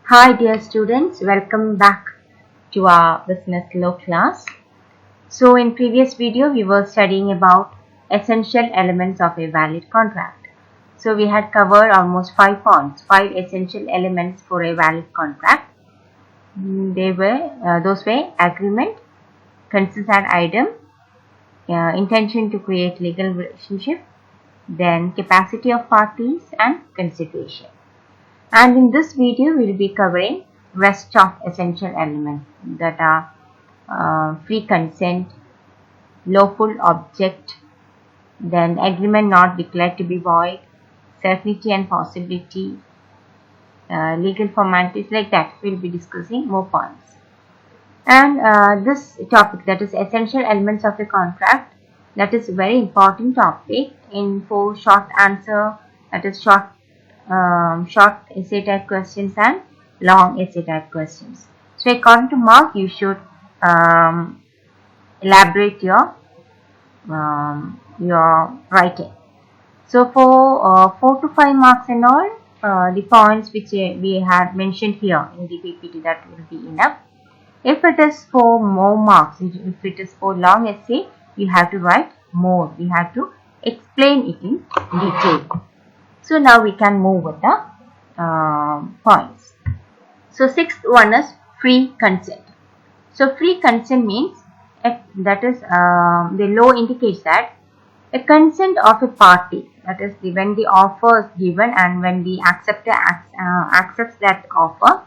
Hi dear students, welcome back to our business law class. So in previous video we were studying about essential elements of a valid contract. So we had covered almost 5 points, 5 essential elements for a valid contract. Those were agreement, consent and item, intention to create legal relationship, then capacity of parties and consideration. And in this video we will be covering rest of essential elements that are free consent, lawful object, then agreement not declared to be void, certainty and possibility, legal formalities, like that. We will be discussing more points. And this topic, that is essential elements of a contract, that is a very important topic in for short answer, that is short essay type questions and long essay type questions. So according to mark, you should elaborate your writing. So for 4 to 5 marks and all, the points which we had mentioned here in the PPT, that will be enough. If it is for more marks, if it is for long essay, you have to write more. We have to explain it in detail. So now we can move with the points. So sixth one is free consent. So free consent means that is the law indicates that a consent of a party, that is when the offer is given and when the acceptor accepts that offer,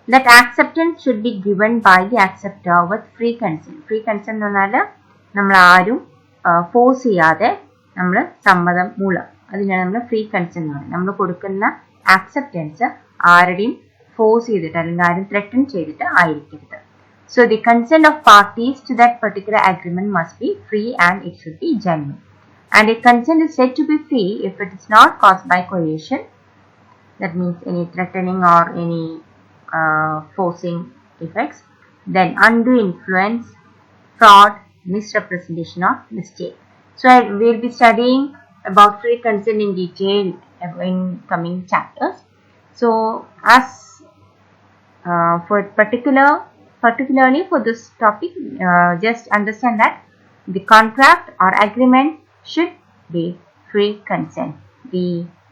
that acceptance should be given by the acceptor with free consent. Free consent എന്ന് പറഞ്ഞാൽ നമ്മൾ ആരും force ചെയ്യാതെ നമ്മൾ സമ്മതം മൂലം, അതിനാണ് നമ്മൾ ഫ്രീ കൺസെന്റ് എന്ന് പറയുന്നത്. നമ്മൾ കൊടുക്കുന്ന ആക്സെപ്റ്റൻസ് ആരുടെയും ഫോഴ്സ് ചെയ്തിട്ട് അല്ലെങ്കിൽ ആരും ത്രെട്ടൻ ചെയ്തിട്ട് ആയിരിക്കരുത്. So the consent of parties to that particular agreement must be free and it should be genuine. And a consent is said to be free if it is not caused by coercion, that means any threatening or any forcing effects, then undue influence, fraud, misrepresentation or mistake. So we will be studying about free consent in detail in coming chapters. So as for particularly for this topic, just understand that the contract or agreement should be free consent. The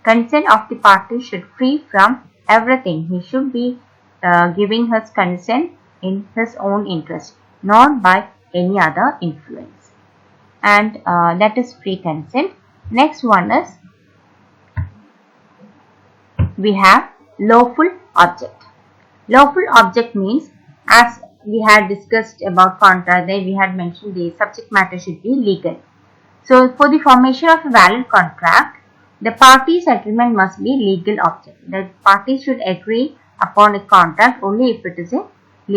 consent of the party should free from everything. He should be giving his consent in his own interest, not by any other influence. And that is free consent. Next one is we have lawful object. Lawful object means, as we had discussed about contract, then we had mentioned the subject matter should be legal. So for the formation of a valid contract, the parties' agreement must be legal object. The parties should agree upon a contract only if it is a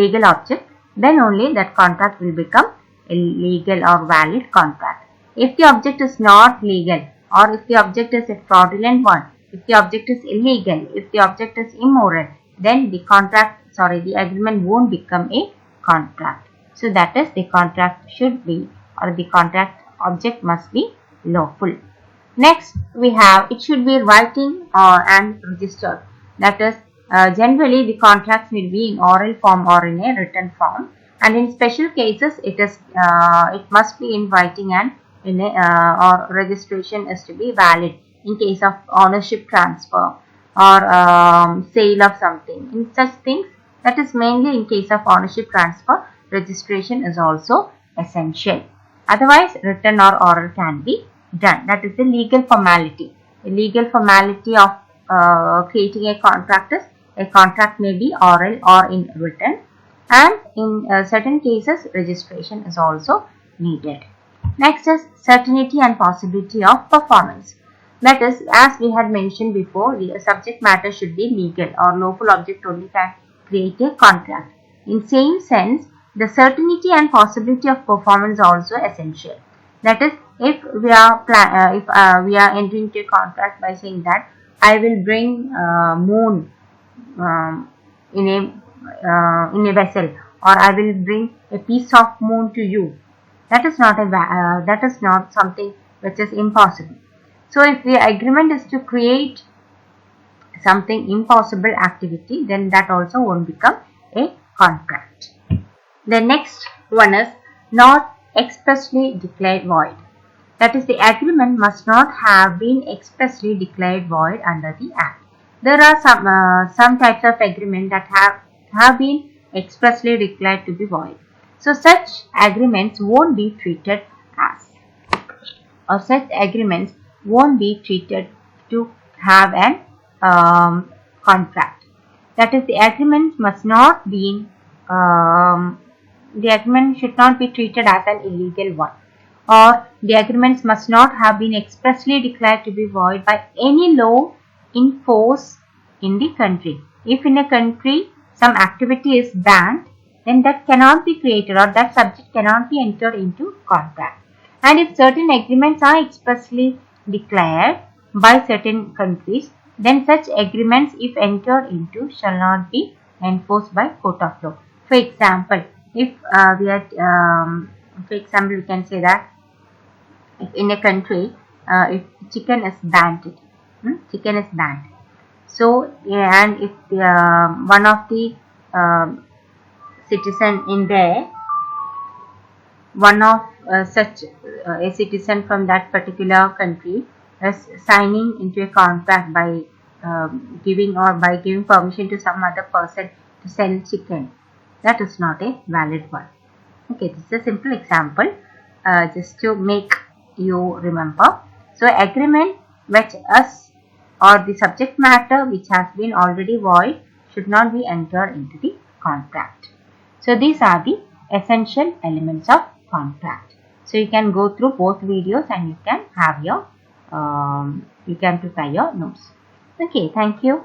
legal object. Then only that contract will become a legal or valid contract. If the object is not legal, or if the object is a fraudulent one, if the object is illegal, if the object is immoral, then the agreement won't become a contract. So that is, the contract should be, or the contract object must be lawful. Next we have, it should be writing and registered. That is, generally the contracts will be in oral form or in a written form, and in special cases it must be in writing, and in a, or registration is to be valid in case of ownership transfer or sale of something. In such things, that is mainly in case of ownership transfer, registration is also essential. Otherwise, written or oral can be done. That is the legal formality. The legal formality of creating a contract is, a contract may be oral or in written, and in certain cases registration is also needed. Next is certainty and possibility of performance. That is, as we had mentioned before, the subject matter should be legal, or lawful object only can create a contract. In same sense, the certainty and possibility of performance are also essential. That is, if we are entering into a contract by saying that I will bring moon in a vessel, or I will bring a piece of moon to you, that is not something which is impossible. So if the agreement is to create something impossible activity, then that also won't become a contract. The next one is not expressly declared void. That is, the agreement must not have been expressly declared void under the Act. There are some types of agreement that have been expressly declared to be void. So such agreements won't be treated as, or such agreements won't be treated to have an contract. That is, the agreement must not be the agreement should not be treated as an illegal one, or the agreements must not have been expressly declared to be void by any law in force in the country. If in a country some activity is banned, then that cannot be created, or that subject cannot be entered into contract. And if certain agreements are expressly declared by certain countries, then such agreements, if entered into, shall not be enforced by court of law. For example, if we can say that if in a country, if chicken is banned, chicken is banned. So, and if one of the citizen in there, one of such a citizen from that particular country is signing into a contract by giving permission to some other person to sell chicken, that is not a valid one. Okay, this is a simple example just to make you remember. So, agreement which us or the subject matter which has been already void should not be entered into the contract. So, these are the essential elements of contract. So, you can go through both videos and you can have your you can prepare your notes. Okay, thank you.